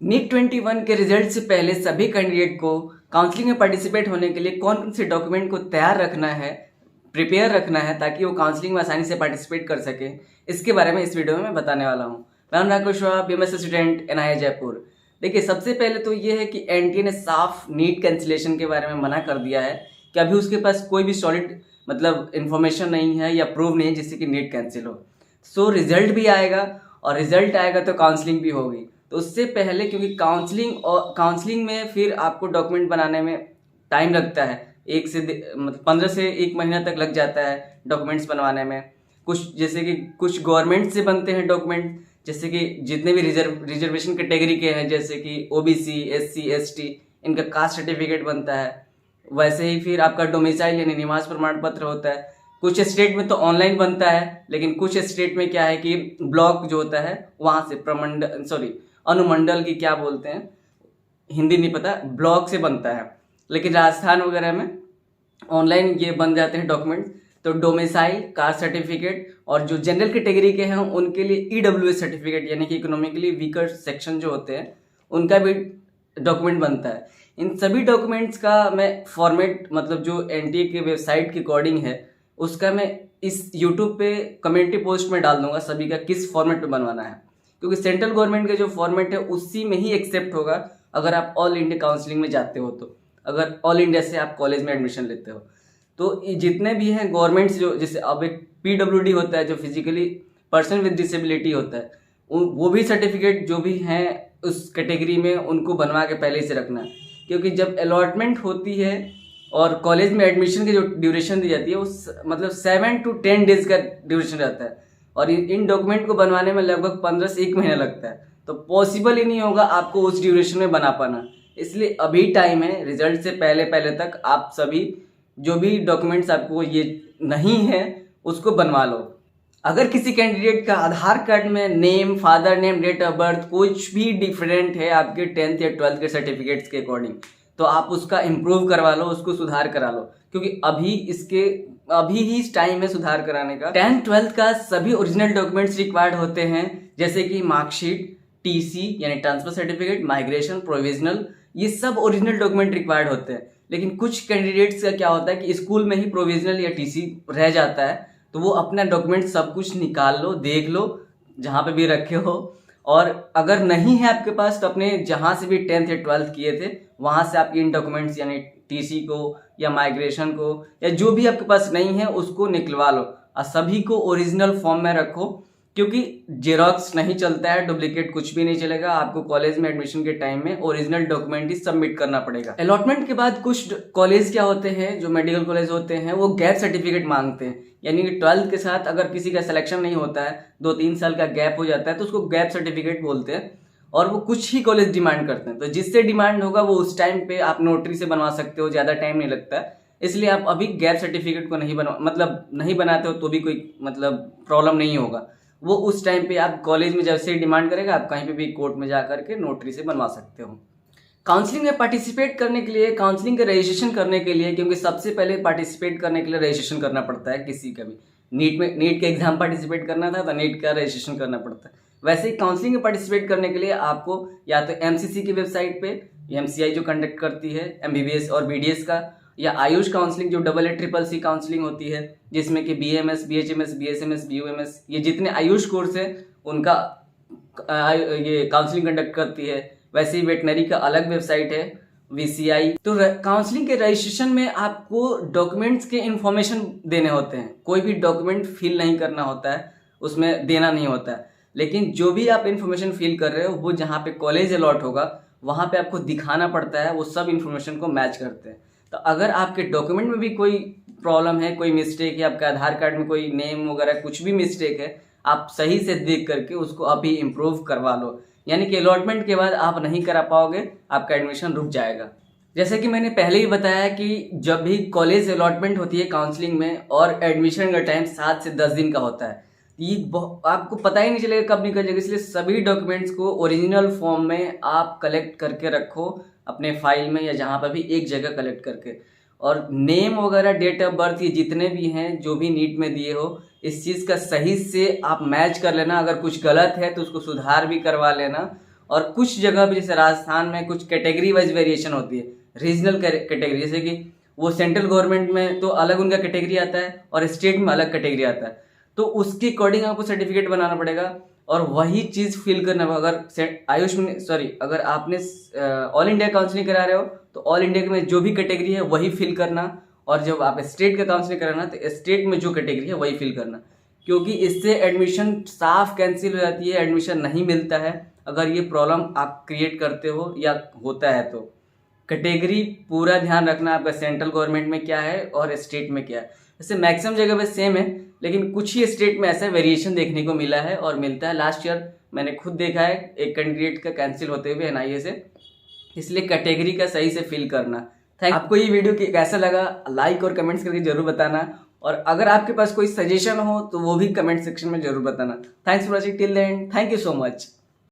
NEET 21 के result से पहले सभी कैंडिडेट को काउंसलिंग में पार्टिसिपेट होने के लिए कौन कौन से डॉक्यूमेंट को तैयार रखना है, प्रिपेयर रखना है ताकि वो काउंसलिंग में आसानी से पार्टिसिपेट कर सके, इसके बारे में इस वीडियो में मैं बताने वाला हूँ। मैं Anurag Kushwaha, BMS student, NIA Jaipur. देखिए, सबसे पहले तो ये है कि एनटीए ने साफ नीट कैंसिलेशन के बारे में मना कर दिया है कि अभी उसके पास कोई भी सॉलिड इन्फॉर्मेशन नहीं है या प्रूव नहीं है जिससे कि नीट कैंसिल हो। सो रिजल्ट भी आएगा और रिजल्ट आएगा तो काउंसलिंग भी होगी। तो उससे पहले, क्योंकि काउंसलिंग में फिर आपको डॉक्यूमेंट बनाने में टाइम लगता है, 15 से 1 महीना तक लग जाता है डॉक्यूमेंट्स बनवाने में। जैसे कि कुछ गवर्नमेंट से बनते हैं डॉक्यूमेंट, जैसे कि जितने भी रिजर्वेशन कैटेगरी के हैं, जैसे कि ओबीसी, एससी, एसटी, इनका कास्ट सर्टिफिकेट बनता है। वैसे ही फिर आपका डोमिसाइल यानी निवास प्रमाण पत्र होता है। कुछ स्टेट में तो ऑनलाइन बनता है, लेकिन कुछ स्टेट में क्या है कि ब्लॉक जो होता है वहां से अनुमंडल की क्या बोलते हैं, हिंदी नहीं पता, ब्लॉक से बनता है। लेकिन राजस्थान वगैरह में ऑनलाइन ये बन जाते हैं डॉक्यूमेंट। तो डोमिसाइल, कास्ट सर्टिफिकेट, और जो जनरल कैटेगरी के हैं उनके लिए ईडब्ल्यूएस सर्टिफिकेट यानी कि इकोनॉमिकली वीकर सेक्शन जो होते हैं उनका भी डॉक्यूमेंट बनता है। इन सभी डॉक्यूमेंट्स का मैं फॉर्मेट जो एनटीए के वेबसाइट के अकॉर्डिंग है उसका मैं इस यूट्यूब पे कम्युनिटी पोस्ट में डाल दूंगा सभी का किस फॉर्मेट में बनवाना है, क्योंकि सेंट्रल गवर्नमेंट का जो फॉर्मेट है उसी में ही एक्सेप्ट होगा अगर आप ऑल इंडिया काउंसलिंग में जाते हो। तो अगर ऑल इंडिया से आप कॉलेज में एडमिशन लेते हो तो जितने भी हैं गवर्नमेंट्स, जो जैसे अब एक पीडब्ल्यूडी होता है जो फिजिकली पर्सन विद डिसेबिलिटी होता है, वो भी सर्टिफिकेट जो भी हैं उस कैटेगरी में उनको बनवा के पहले से रखना है। क्योंकि जब अलॉटमेंट होती है और कॉलेज में एडमिशन की जो ड्यूरेशन दी जाती है वो 7 to 10 डेज का ड्यूरेशन रहता है, और इन डॉक्यूमेंट को बनवाने में लगभग 15 से 1 महीना लगता है। तो पॉसिबल ही नहीं होगा आपको उस ड्यूरेशन में बना पाना। इसलिए अभी टाइम है, रिजल्ट से पहले पहले तक आप सभी जो भी डॉक्यूमेंट्स आपको ये नहीं है उसको बनवा लो। अगर किसी कैंडिडेट का आधार कार्ड में name, father name, date of birth कुछ भी डिफरेंट है आपके 10th या 12th के सर्टिफिकेट्स के अकॉर्डिंग, तो आप उसका इम्प्रूव करवा लो, उसको सुधार करा लो, क्योंकि अभी ही टाइम है सुधार कराने का। 10th 12th का सभी ओरिजिनल डॉक्यूमेंट्स रिक्वायर्ड होते हैं, जैसे कि मार्कशीट, टीसी यानी ट्रांसफर सर्टिफिकेट, माइग्रेशन, प्रोविजनल, ये सब ओरिजिनल डॉक्यूमेंट रिक्वायर्ड होते हैं। लेकिन कुछ कैंडिडेट्स का क्या होता है कि स्कूल में ही प्रोविजनल या टीसी रह जाता है, तो वो अपना डॉक्यूमेंट सब कुछ निकाल लो, देख लो जहाँ पे भी रखे हो, और अगर नहीं है आपके पास तो अपने जहाँ से भी 10th या 12th किए थे वहाँ से आप इन डॉक्यूमेंट्स यानी टीसी को या माइग्रेशन को या जो भी आपके पास नहीं है उसको निकलवा लो, और सभी को ओरिजिनल फॉर्म में रखो, क्योंकि जेरोक्स नहीं चलता है, डुप्लीकेट कुछ भी नहीं चलेगा। आपको कॉलेज में एडमिशन के टाइम में ओरिजिनल डॉक्यूमेंट ही सबमिट करना पड़ेगा। अलॉटमेंट के बाद कुछ कॉलेज क्या होते हैं, जो मेडिकल कॉलेज होते हैं, वो गैप सर्टिफिकेट मांगते हैं, यानी कि 12th के साथ अगर किसी का सिलेक्शन नहीं होता है, 2-3 साल का गैप हो जाता है, तो उसको गैप सर्टिफिकेट बोलते हैं। और वो कुछ ही कॉलेज डिमांड करते हैं, तो जिससे डिमांड होगा वो उस टाइम पे आप नोटरी से बनवा सकते हो, ज्यादा टाइम नहीं लगता है। इसलिए आप अभी गैप सर्टिफिकेट को नहीं बनाते हो तो भी कोई प्रॉब्लम नहीं होगा। वो उस टाइम पे आप कॉलेज में जैसे ही डिमांड करेगा आप कहीं पे भी कोर्ट में जा करके नोटरी से बनवा सकते हो। काउंसलिंग में पार्टिसिपेट करने के लिए, काउंसलिंग का रजिस्ट्रेशन करने के लिए, क्योंकि सबसे पहले पार्टिसिपेट करने के लिए रजिस्ट्रेशन करना पड़ता है किसी का भी। नीट के एग्जाम पार्टिसिपेट करना था तो नीट का रजिस्ट्रेशन करना पड़ता है। वैसे ही काउंसलिंग में पार्टिसिपेट करने के लिए आपको या तो एमसीसी की वेबसाइट पे, एमसीआई जो कंडक्ट करती है एमबीबीएस और बीडीएस का, या आयुष काउंसलिंग जो AACCC काउंसलिंग होती है, जिसमें कि बीएमएस, बीएचएमएस, बीएसएमएस, बीयूएमएस, ये जितने आयुष कोर्स है उनका ये काउंसलिंग कंडक्ट करती है। वैसे ही वेटनरी का अलग वेबसाइट है VCI। तो काउंसलिंग के रजिस्ट्रेशन में आपको डॉक्यूमेंट्स के इंफॉर्मेशन देने होते हैं, कोई भी डॉक्यूमेंट फिल नहीं करना होता है, उसमें देना नहीं होता है। लेकिन जो भी आप इन्फॉर्मेशन फिल कर रहे हो वो जहाँ पे कॉलेज अलॉट होगा वहाँ पे आपको दिखाना पड़ता है, वो सब इन्फॉर्मेशन को मैच करते हैं। तो अगर आपके डॉक्यूमेंट में भी कोई प्रॉब्लम है, कोई मिस्टेक है, आपके आधार कार्ड में कोई नेम वगैरह कुछ भी मिस्टेक है, आप सही से देख करके उसको अभी इम्प्रूव करवा लो, यानी कि अलॉटमेंट के बाद आप नहीं करा पाओगे, आपका एडमिशन रुक जाएगा। जैसे कि मैंने पहले ही बताया कि जब भी कॉलेज अलॉटमेंट होती है काउंसलिंग में, और एडमिशन का टाइम 7 से 10 दिन का होता है, ये आपको पता ही नहीं चलेगा कब निकल जाएगा। इसलिए सभी डॉक्यूमेंट्स को ओरिजिनल फॉर्म में आप कलेक्ट करके रखो अपने फाइल में या जहाँ पर भी एक जगह कलेक्ट करके, और नेम वगैरह, डेट ऑफ बर्थ, ये जितने भी हैं जो भी नीट में दिए हो, इस चीज़ का सही से आप मैच कर लेना। अगर कुछ गलत है तो उसको सुधार भी करवा लेना, और कुछ जगह पे जैसे राजस्थान में कुछ कैटेगरी वाइज वेरिएशन होती है, रीजनल कैटेगरी, जैसे कि वो सेंट्रल गवर्नमेंट में तो अलग उनका कैटेगरी आता है और स्टेट में अलग कैटेगरी आता है, तो उसके अकॉर्डिंग आपको सर्टिफिकेट बनाना पड़ेगा और वही चीज़ फिल करना होगा। अगर आपने ऑल इंडिया काउंसलिंग करा रहे हो तो ऑल इंडिया में जो भी कैटेगरी है वही फिल करना, और जब आप स्टेट का काउंसलिंग कराना तो स्टेट में जो कैटेगरी है वही फिल करना, क्योंकि इससे एडमिशन साफ कैंसिल हो जाती है, एडमिशन नहीं मिलता है अगर ये प्रॉब्लम आप क्रिएट करते हो या होता है तो। कैटेगरी पूरा ध्यान रखना आपका सेंट्रल गवर्नमेंट में क्या है और स्टेट में क्या है। जैसे मैक्सिमम जगह पे सेम है, लेकिन कुछ ही स्टेट में ऐसा वेरिएशन देखने को मिला है और मिलता है। लास्ट ईयर मैंने खुद देखा है एक कैंडिडेट का कैंसिल होते हुए एनआईए से, इसलिए कैटेगरी का सही से फिल करना। आपको ये वीडियो कैसा लगा लाइक और कमेंट्स करके जरूर बताना, और अगर आपके पास कोई सजेशन हो तो वो भी कमेंट सेक्शन में जरूर बताना। Thanks for watching till the end, thank you so much.